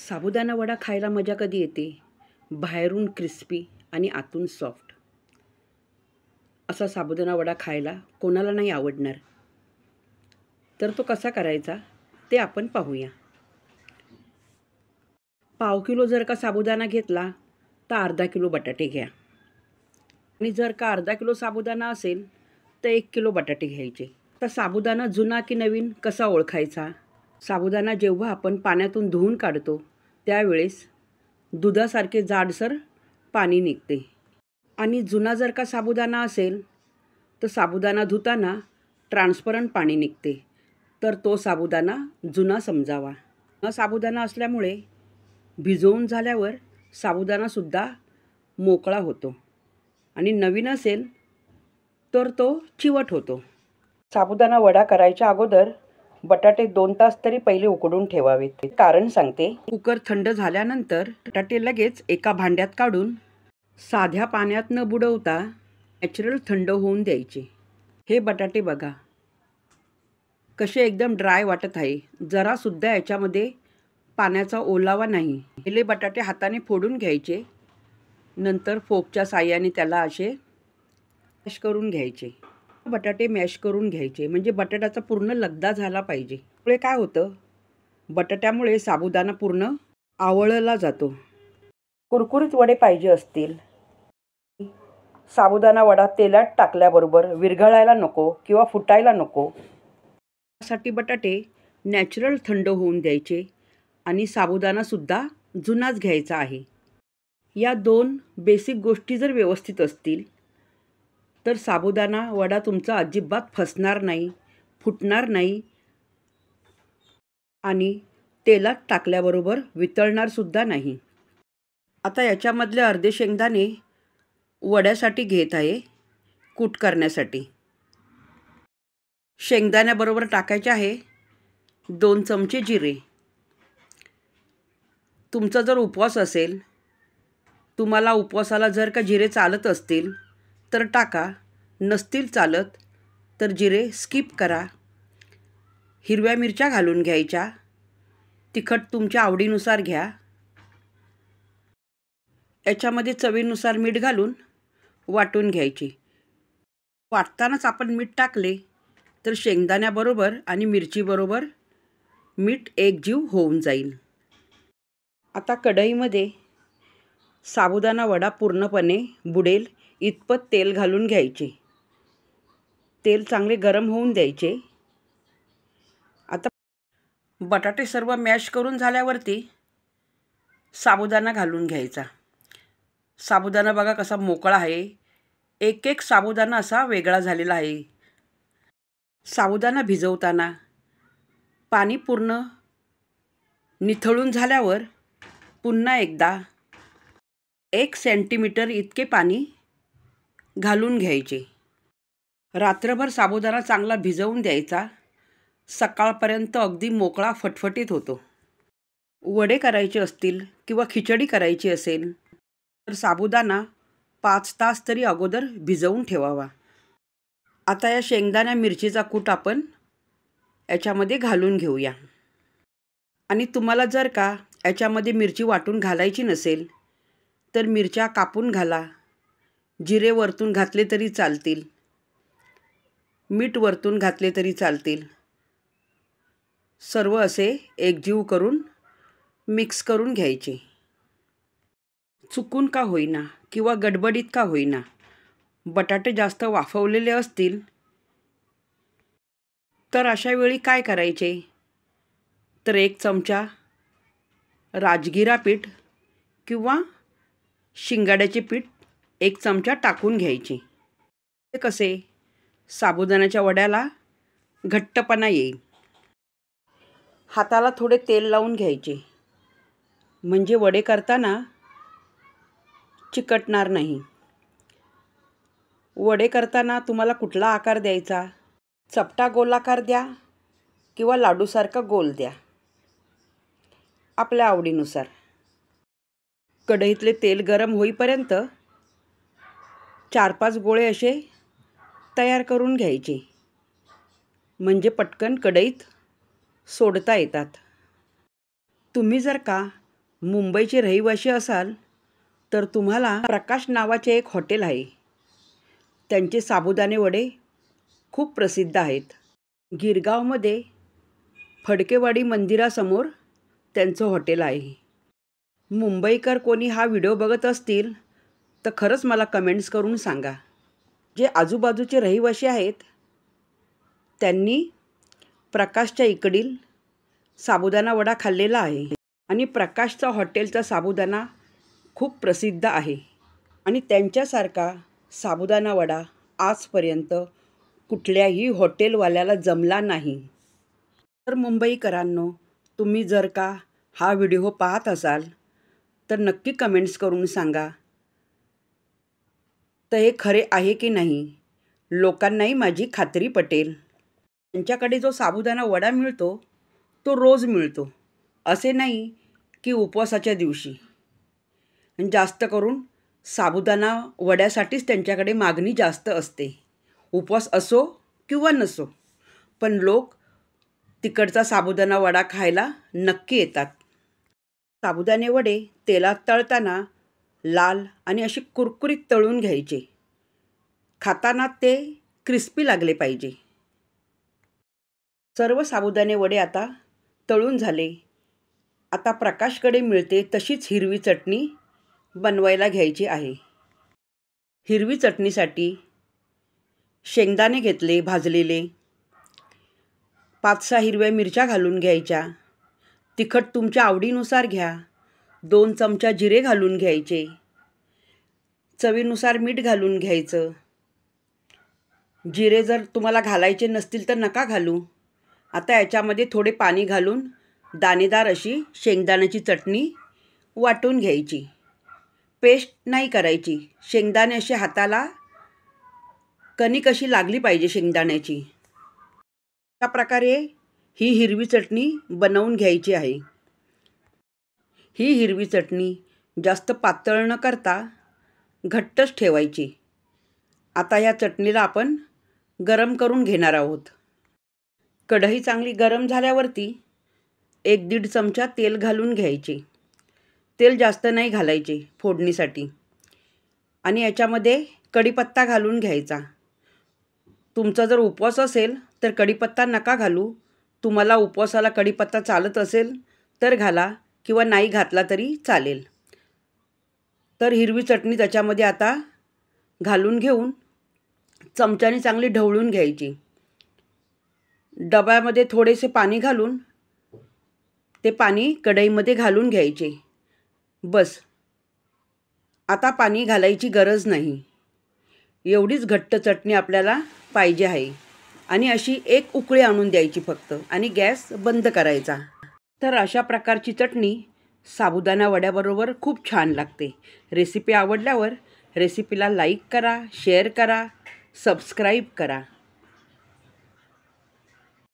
साबुदाणा वडा खायला मजा कधी येते? बाहेरून क्रिस्पी आणि आतून सॉफ्ट असा साबुदाणा वडा खायला कोणाला नाही आवडणार? तर तो कसा करायचा ते आपण पाहूया. पाव किलो जर का साबुदाणा घेतला तर अर्धा किलो बटाटे घ्या. आणि जर का अर्धा किलो साबुदाणा असेल तर 1 किलो बटाटे घ्यायचे. तर साबुदाणा जुना की नवीन कसा ओळखायचा? साबुदाणा जेव्हा आपण पाण्यातून धुवून काढतो त्यावेळेस दुधासारखे जाडसर पाणी निघते. आणि जुना जर का साबुदाणा असेल तर साबुदाणा धुताना ट्रान्सपरंट पाणी निघते. तर तो साबुदाणा जुना समजावा. साबुदाणा असल्यामुळे भिजवून झाल्यावर साबुदाणासुद्धा मोकळा होतो आणि नवीन असेल तर तो चिवट होतो. साबुदाणा वडा करायच्या अगोदर बटाटे 2 तास तरी पहिले उकडून ठेवावेत. कारण सांगते. कुकर थंड झाल्यानंतर बटाटे लगेच एका भांड्यात काढून साध्या पाण्यात न बुडवता नॅचरल थंड होऊन द्यायचे. हे बटाटे बघा कसे एकदम ड्राय वाटत आहे. जरासुद्धा याच्यामध्ये पाण्याचा ओलावा नाही. पहिले बटाटे हाताने फोडून घ्यायचे, नंतर फोकच्या साहाय्याने त्याला असे मॅश करून घ्यायचे. बटाटे मॅश करून घ्यायचे म्हणजे बटाट्याचा पूर्ण लगदा झाला पाहिजे. त्यामुळे काय होतं, बटाट्यामुळे साबुदाणा पूर्ण आवळला जातो. कुरकुरीत वडे पाहिजे असतील, साबुदाणा वडा तेलात टाकल्याबरोबर विरघळायला नको किंवा फुटायला नको, यासाठी बटाटे नॅचरल थंड होऊन द्यायचे आणि साबुदाणासुद्धा जुनाच घ्यायचा आहे. या 2 बेसिक गोष्टी जर व्यवस्थित असतील तर साबुदाणा वडा तुमचा अजिबात फसणार नाही, फुटणार नाही आणि तेलात टाकल्याबरोबर वितळणारसुद्धा नाही. आता याच्यामधले अर्धे शेंगदाणे वड्यासाठी घेत आहे, कूट करण्यासाठी. शेंगदाण्याबरोबर टाकायचे आहे 2 चमचे जिरे. तुमचा जर उपवास असेल, तुम्हाला उपवासाला जर का जिरे चालत असतील तर टाका, नसतील चालत तर जिरे स्किप करा. हिरव्या मिरच्या घालून घ्यायच्या. तिखट तुमच्या आवडीनुसार घ्या. याच्यामध्ये चवीनुसार मीठ घालून वाटून घ्यायची. वाटतानाच आपण मीठ टाकले तर शेंगदाण्याबरोबर आणि मिरचीबरोबर मीठ एकजीव होऊन जाईल. आता कढईमध्ये साबुदाणा वडा पूर्णपणे बुडेल इतपत तेल घालून घ्यायचे. तेल चांगले गरम होऊन द्यायचे. आता बटाटे सर्व मॅश करून झाल्यावरती साबुदाणा घालून घ्यायचा. साबुदाणा बघा कसा मोकळा आहे. एक एक साबुदाणा असा वेगळा झालेला आहे. साबुदाणा भिजवताना पाणी पूर्ण निथळून झाल्यावर पुन्हा एकदा 1 सेंटीमीटर इतके पाणी घालून घ्यायचे. रात्रभर साबुदाणा चांगला भिजवून द्यायचा. सकाळपर्यंत अगदी मोकळा फटफटीत होतो. वडे करायचे असतील किंवा खिचडी करायची असेल तर साबुदाणा 5 तास तरी अगोदर भिजवून ठेवावा. आता या शेंगदाणा मिरचीचा कूट आपण याच्यामध्ये घालून घेऊया. आणि तुम्हाला जर का याच्यामध्ये मिरची वाटून घालायची नसेल तर मिरच्या कापून घाला. जिरे वरतून घातले तरी चालतील, मीठ वरतून घातले तरी चालतील. सर्व असे एकजीव करून मिक्स करून घ्यायचे. चुकून का होईना किंवा गडबडीत का होईना बटाटे जास्त वाफवलेले असतील तर अशा वेळी काय करायचे, तर 1 चमचा राजगिरा पीठ किंवा शिंगाड्याचे पीठ 1 चमचा टाकून घ्यायचे. ते कसे साबुदाण्याच्या वड्याला घट्टपणा येईल. हाताला थोडे तेल लावून घ्यायचे म्हणजे वडे करताना चिकटणार नाही. वडे करताना तुम्हाला कुठला आकार द्यायचा, चपटा गोलाकार द्या किंवा लाडूसारखा गोल द्या, आपल्या आवडीनुसार. कढईतले तेल गरम होईपर्यंत 4-5 गोळे असे तयार करून घ्यायचे म्हणजे पटकन कढईत सोडता येतात. तुम्ही जर का मुंबईचे रहिवासी असाल तर तुम्हाला प्रकाश नावाचे एक हॉटेल आहे. त्यांचे साबुदाणे वडे खूप प्रसिद्ध आहेत. गिरगावमध्ये फडकेवाडी मंदिरासमोर त्यांचं हॉटेल आहे. मुंबईकर कोणी हा व्हिडिओ बघत असतील तर खरंच मला कमेंट्स करून सांगा. जे आजूबाजूचे रहिवासी आहेत त्यांनी प्रकाशच्या इकडील साबुदाणा वडा खाल्लेला आहे आणि प्रकाशचा हॉटेलचा साबुदाणा खूप प्रसिद्ध आहे आणि त्यांच्यासारखा साबुदाणा वडा आजपर्यंत कुठल्याही हॉटेलवाल्याला जमला नाही. तर मुंबईकरांनो, तुम्ही जर का हा व्हिडिओ पाहत असाल तर नक्की कमेंट्स करून सांगा तर हे खरे आहे की नाही. लोकांनाही माझी खात्री पटेल. त्यांच्याकडे जो साबुदाणा वडा मिळतो तो रोज मिळतो, असे नाही की उपवासाच्या दिवशी. जास्त करून साबुदाणा वड्यासाठीच त्यांच्याकडे मागणी जास्त असते, उपवास असो किंवा नसो, पण लोक तिकडचा साबुदाणा वडा खायला नक्की येतात. साबुदाणे वडे तेलात तळताना लाल आणि असे कुरकुरीत तळून घ्यायचे. खाताना ते क्रिस्पी लागले पाहिजे. सर्व साबुदाणे वडे आता तळून झाले. आता प्रकाशकडे मिळते तशीच हिरवी चटणी बनवायला घ्यायची आहे. हिरवी चटणीसाठी शेंगदाणे घेतले भाजलेले, 5-6 हिरव्या मिरच्या घालून घ्यायच्या. तिखट तुमच्या आवडीनुसार घ्या. 2 चमचा जिरे घालून घ्यायचे. चवीनुसार मीठ घालून घ्यायचं. जिरे जर तुम्हाला घालायचे नसतील तर नका घालू. आता याच्यामध्ये थोडे पाणी घालून दाणेदार अशी शेंगदाण्याची चटणी वाटून घ्यायची. पेस्ट नाही करायची. शेंगदाणे असे हाताला कणिक अशी लागली पाहिजे शेंगदाण्याची. अशा प्रकारे ही हिरवी चटणी बनवून घ्यायची आहे. ही हिरवी चटणी जास्त पातळ न करता घट्टच ठेवायची. आता या चटणीला आपण गरम करून घेणार आहोत. कढई चांगली गरम झाल्यावरती 1-1.5 चमचा तेल घालून घ्यायचे. तेल जास्त नाही घालायचे फोडणीसाठी. आणि याच्यामध्ये कढीपत्ता घालून घ्यायचा. तुमचा जर उपवास असेल तर कढीपत्ता नका घालू. तुम्हाला उपवासाला कढीपत्ता चालत असेल तर घाला किंवा नाही घातला तरी चालेल. तर हिरवी चटणी त्याच्यामध्ये आता घालून घेऊन चमच्याने चांगली ढवळून घ्यायची. डब्यामध्ये थोडेसे पाणी घालून ते पाणी कढईमध्ये घालून घ्यायचे. बस, आता पाणी घालायची गरज नाही. एवढीच घट्ट चटणी आपल्याला पाहिजे आहे आणि अशी एक उकळी आणून द्यायची फक्त आणि गॅस बंद करायचा. तर अशा प्रकारची चटणी साबुदाणा वड्याबरोबर खूप छान लागते. रेसिपी आवडल्यावर रेसिपीला लाईक करा, शेअर करा, सबस्क्राईब करा.